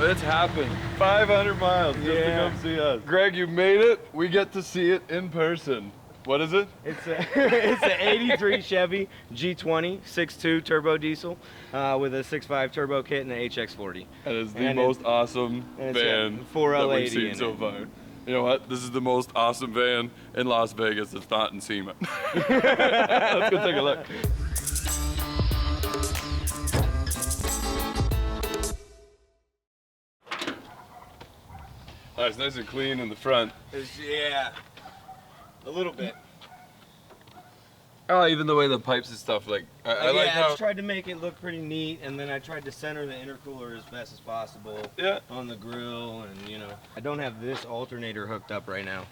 So it's happened. 500 miles just to come see us. Greg, you made it. We get to see it in person. What is it? It's a 83 Chevy G20 6.2 turbo diesel with a 6.5 turbo kit and an HX40. That is the most awesome van that we've seen so far. You know what? This is the most awesome van in Las Vegas that's not in SEMA. Let's go take a look. Oh, it's nice and clean in the front. Yeah, a little bit. Oh, even the way the pipes and stuff, like, I like how... I tried to make it look pretty neat, and then I tried to center the intercooler as best as possible on the grill, and you know. I don't have this alternator hooked up right now.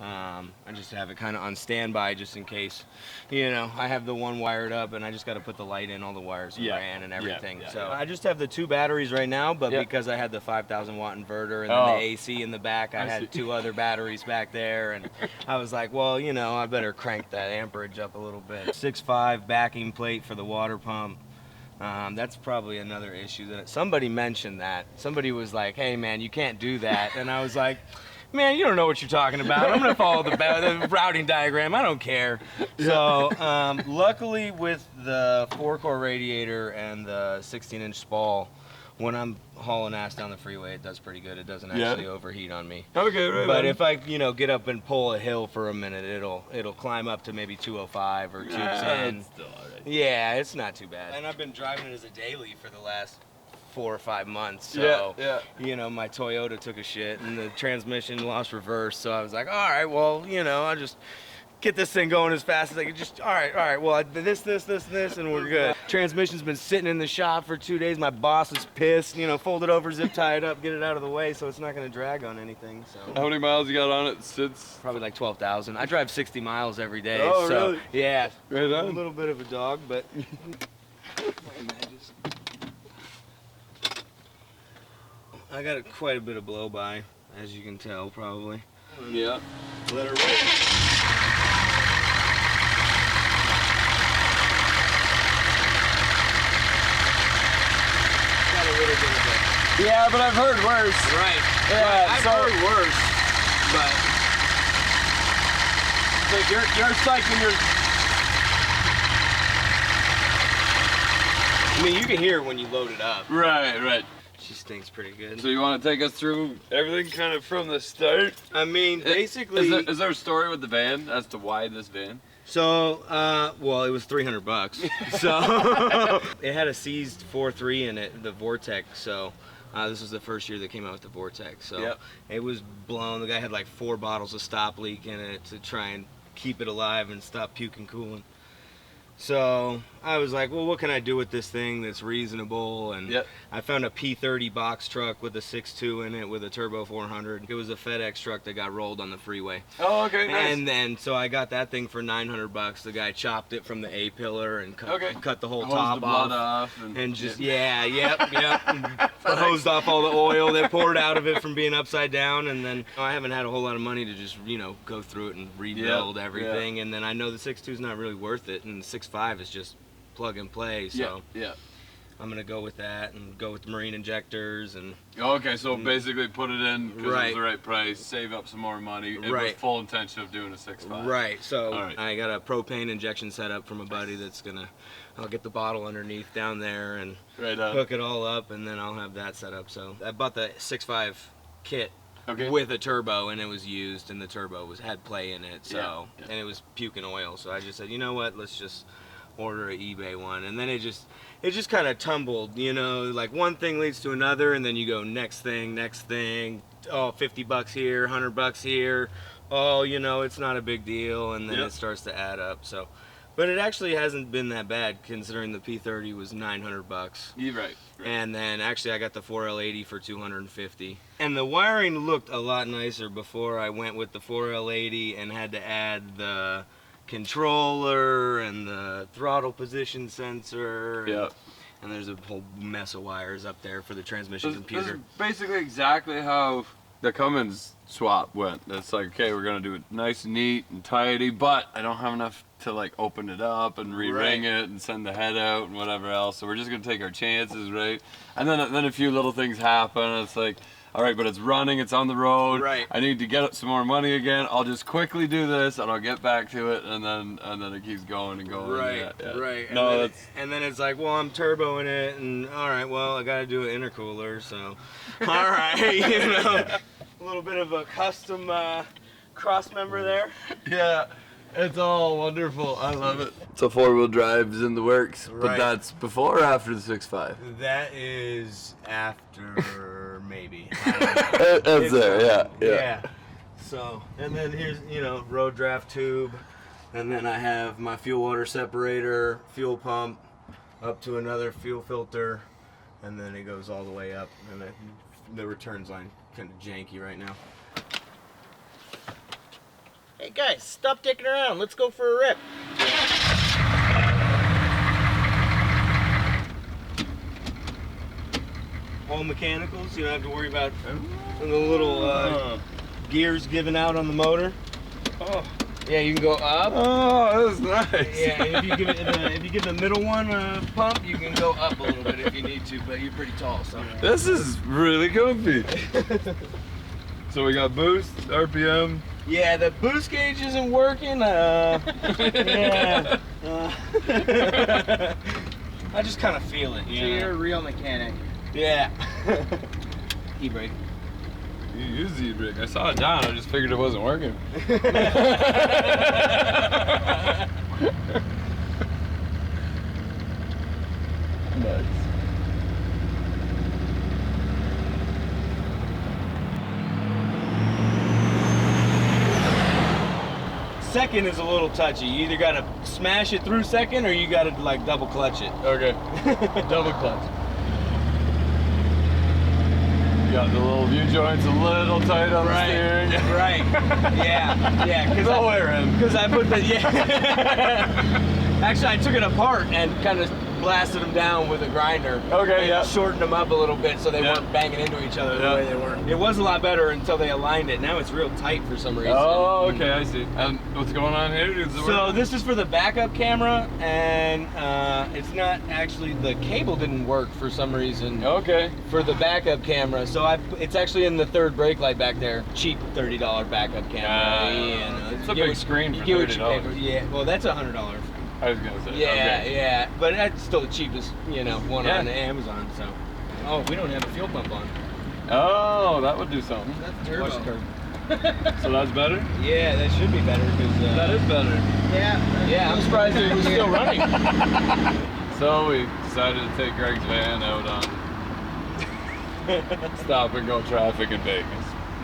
I just have it kind of on standby just in case. You know, I have the one wired up, and I just got to put the light in, all the wires ran and everything. So I just have the 2 batteries right now, but because I had the 5,000 watt inverter and then the AC in the back, I had 2 other batteries back there, and I was like, well, you know, I better crank that amperage up a little bit. 6.5 backing plate for the water pump. That's probably another issue. That somebody mentioned that. Somebody was like, hey man, you can't do that. And I was like, man, you don't know what you're talking about. I'm gonna follow the routing diagram. I don't care. So luckily with the 4-core radiator and the 16-inch spall, when I'm hauling ass down the freeway, it does pretty good. It doesn't actually overheat on me. Okay, right. But if I, you know, get up and pull a hill for a minute, it'll climb up to maybe 205 or 210. It's still all right. Yeah, it's not too bad. And I've been driving it as a daily for the last 4 or 5 months. So, you know, my Toyota took a shit and the transmission lost reverse. So I was like, all right, well, you know, I'll just get this thing going as fast as I can. Just all right, well, this, and we're good. Transmission's been sitting in the shop for 2 days. My boss is pissed, you know, fold it over, zip tie it up, get it out of the way so it's not gonna drag on anything. So how many miles you got on it since? Probably like 12,000. I drive 60 miles every day. Oh, so really? yeah, right on. A little bit of a dog, but I got quite a bit of blow by, as you can tell, probably. Yeah. Let her rip. Yeah, but I've heard worse. Right. Yeah, I've heard worse, but like you're psyching your. I mean, you can hear it when you load it up. Right. She stinks pretty good. So you want to take us through everything kind of from the start? I mean, basically. Is there a story with the van as to why this van? So, well, it was $300. So, it had a seized 4.3 in it, the Vortex. So, this was the first year they came out with the Vortex. So, it was blown. The guy had like 4 bottles of stop leak in it to try and keep it alive and stop puking coolant. So I was like, well, what can I do with this thing that's reasonable? And I found a P30 box truck with a 6.2 in it with a turbo 400. It was a FedEx truck that got rolled on the freeway. Oh, okay, nice. And then, so I got that thing for $900. The guy chopped it from the A-pillar and cut the whole top off. And just, hosed off all the oil that poured out of it from being upside down. And then I haven't had a whole lot of money to just, you know, go through it and rebuild everything. And then I know the 6.2 is not really worth it. And the 6.5 is just plug and play, so I'm gonna go with that and go with the marine injectors and. Okay, so basically put it in because it's the right price, save up some more money, and with full intention of doing a 6.5. Right. So I got a propane injection set up from a buddy that's gonna. I'll get the bottle underneath down there and hook it all up, and then I'll have that set up. So I bought the 6.5 kit. With a turbo, and it was used, and the turbo had play in it, so and it was puking oil. So I just said, you know what, let's just order an eBay one, and then it just kind of tumbled, you know, like one thing leads to another, and then you go next thing, oh, $50 here, $100 here, oh, you know, it's not a big deal, and then it starts to add up. So. But it actually hasn't been that bad considering the P30 was $900. You're right. And then actually I got the 4L80 for $250. And the wiring looked a lot nicer before I went with the 4L80 and had to add the controller and the throttle position sensor. And there's a whole mess of wires up there for the transmission computer. This is basically exactly how the Cummins swap went. It's like, okay, we're gonna do it nice and neat and tidy, but I don't have enough to like open it up and re-ring it and send the head out and whatever else. So we're just gonna take our chances, right? And then a few little things happen. And it's like, all right, but it's running, it's on the road. Right. I need to get some more money again. I'll just quickly do this and I'll get back to it, and then it keeps going and going. Right, right. No, and then it's like, well, I'm turboing it, and all right, well, I got to do an intercooler, so all right, you know, a little bit of a custom cross member there. Yeah. It's all wonderful. I love it. So 4-wheel drive's in the works, but that's before or after the 6.5? That is after, maybe. That's there, yeah. So, and then here's, you know, road draft tube, and then I have my fuel water separator, fuel pump, up to another fuel filter, and then it goes all the way up, and then the returns line kind of janky right now. Hey guys, stop dicking around. Let's go for a rip. All mechanicals. You don't have to worry about the little gears giving out on the motor. Oh, yeah, you can go up. Oh, that's nice. Yeah, and if you give the middle one a pump, you can go up a little bit if you need to, but you're pretty tall, so. This is really comfy. So we got boost, RPM. Yeah, the boost gauge isn't working. Yeah. I just kind of feel it. So you're a real mechanic. Yeah. E-brake. You used the e-brake. I saw it down. I just figured it wasn't working. Nice. Second is a little touchy. You either gotta smash it through second, or you gotta like double clutch it. Okay. Double clutch. You got the little U-joints a little tight on the steering. Right. Yeah. Because I put the Actually, I took it apart and kind of blasted them down with a grinder. Okay, yeah. Shortened them up a little bit so they weren't banging into each other the way they were. It was a lot better until they aligned it. Now it's real tight for some reason. Oh, okay, I see. And what's going on here? So this is for the backup camera, and it's not actually, the cable didn't work for some reason. Okay. For the backup camera, so it's actually in the third brake light back there. Cheap $30 backup camera. It's a big screen for $30. Yeah, well that's $100. I was gonna say. Yeah, but that's still the cheapest, one on Amazon. So, oh, we don't have a fuel pump on. Oh, that would do something. That's turbo. So that's better? Yeah, that should be better because that is better. Yeah, I'm surprised it was still running. So we decided to take Greg's van out on stop and go traffic in Vegas.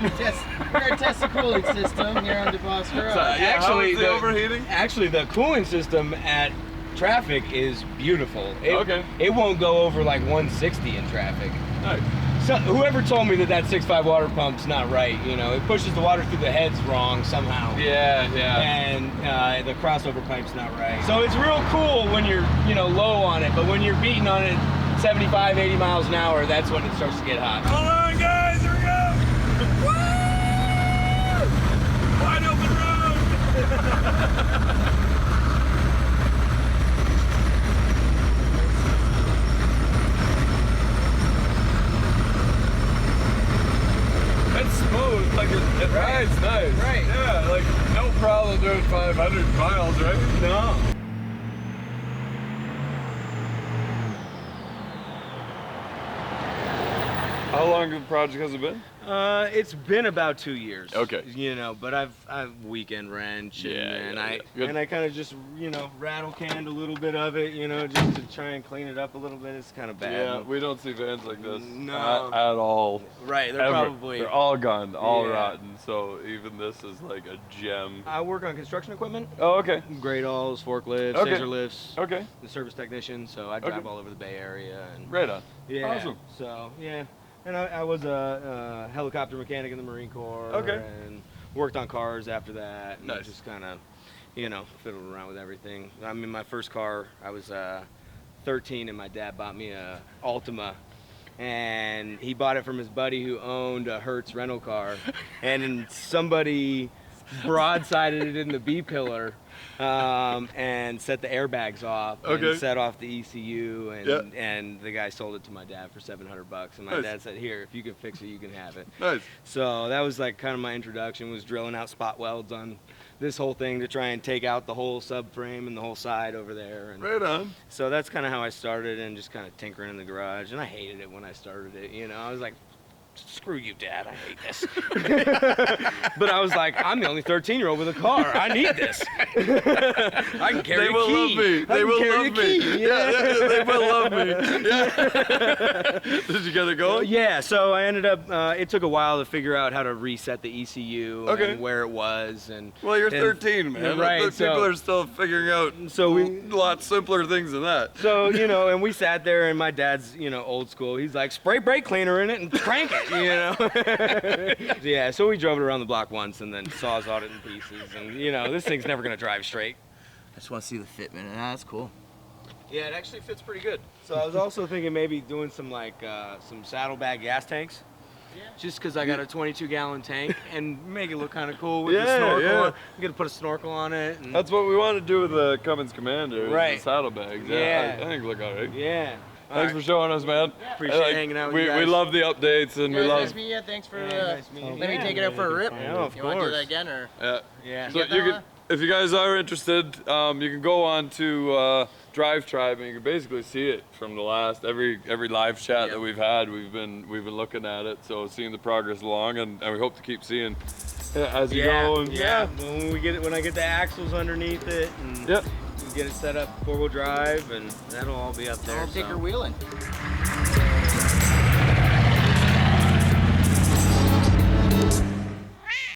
We're gonna test the cooling system here on Deboss Road. So, Actually, the overheating? Actually, the cooling system at traffic is beautiful. It won't go over like 160 in traffic. Nice. So whoever told me that 6.5 water pump's not right, it pushes the water through the heads wrong somehow. Yeah. And the crossover pipe's not right. So it's real cool when you're, low on it, but when you're beating on it 75, 80 miles an hour, that's when it starts to get hot. Hold on, guys, here we go. Woo! Wide open road. It's smooth, like it rides nice. Right. Yeah, like no problem doing 500 miles, right? No. How long of a project has it been? It's been about 2 years. Okay. But I've weekend wrench and I kind of just rattle canned a little bit of it, just to try and clean it up a little bit. It's kind of bad. Yeah, we don't see vans like this no. at all. Right, they're all gone, all rotten. So even this is like a gem. I work on construction equipment. Oh, okay. Gradles, forklifts, scissor lifts. Okay. The service technician, so I drive all over the Bay Area and. Right on. Yeah. Awesome. So yeah. And I was a helicopter mechanic in the Marine Corps. Okay. And worked on cars after that. And nice. Just kind of, fiddled around with everything. I mean, my first car, I was 13, and my dad bought me a Altima, and he bought it from his buddy who owned a Hertz rental car, and somebody broadsided it in the B pillar and set the airbags off and set off the ECU, and the guy sold it to my dad for $700, and my dad said, here, if you can fix it, you can have it. Nice. So that was like kind of my introduction, was drilling out spot welds on this whole thing to try and take out the whole subframe and the whole side over there. And right on. so that's kind of how I started, and just kind of tinkering in the garage, and I hated it when I started it, you know. I was like, screw you, Dad, I hate this. But I was like, I'm the only 13-year-old with a car. I need this. I can carry a key. They will love me. They will love me. Yeah, they will love me. Yeah. Did you get it going? Yeah, so I ended up, it took a while to figure out how to reset the ECU and where it was. And well, you're 13, man. Right. People are still figuring out a lot simpler things than that. So, you know, and we sat there, and my dad's, you know, old school. He's like, spray brake cleaner in it and crank it. You know? Yeah, so we drove it around the block once and then sawzawed it in pieces, and you know, this thing's never gonna drive straight. I just want to see the fitment, and that's cool. Yeah, it actually fits pretty good. So I was also thinking maybe doing some like some saddlebag gas tanks. Yeah. Just because I got a 22-gallon tank, and make it look kind of cool with the snorkel. Yeah. I'm gonna put a snorkel on it. And that's what we want to do with the Cummins Commander. Right. The saddlebags. Yeah. I think look all right. Yeah. Thanks for showing us, man. Yeah. Appreciate hanging out with you guys. We love the updates, and we love. Nice to meet you. Thanks for nice meeting you. let me take it out for a rip. Yeah, of you want to do that again, or? Yeah. So you can, if you guys are interested, you can go on to Drive Tribe, and you can basically see it from the last every live chat that we've had. We've been looking at it, so seeing the progress along, and we hope to keep seeing as you go. And, when I get the axles underneath it, and we get it set up 4-wheel drive, and that'll all be up there. I'll take her wheeling.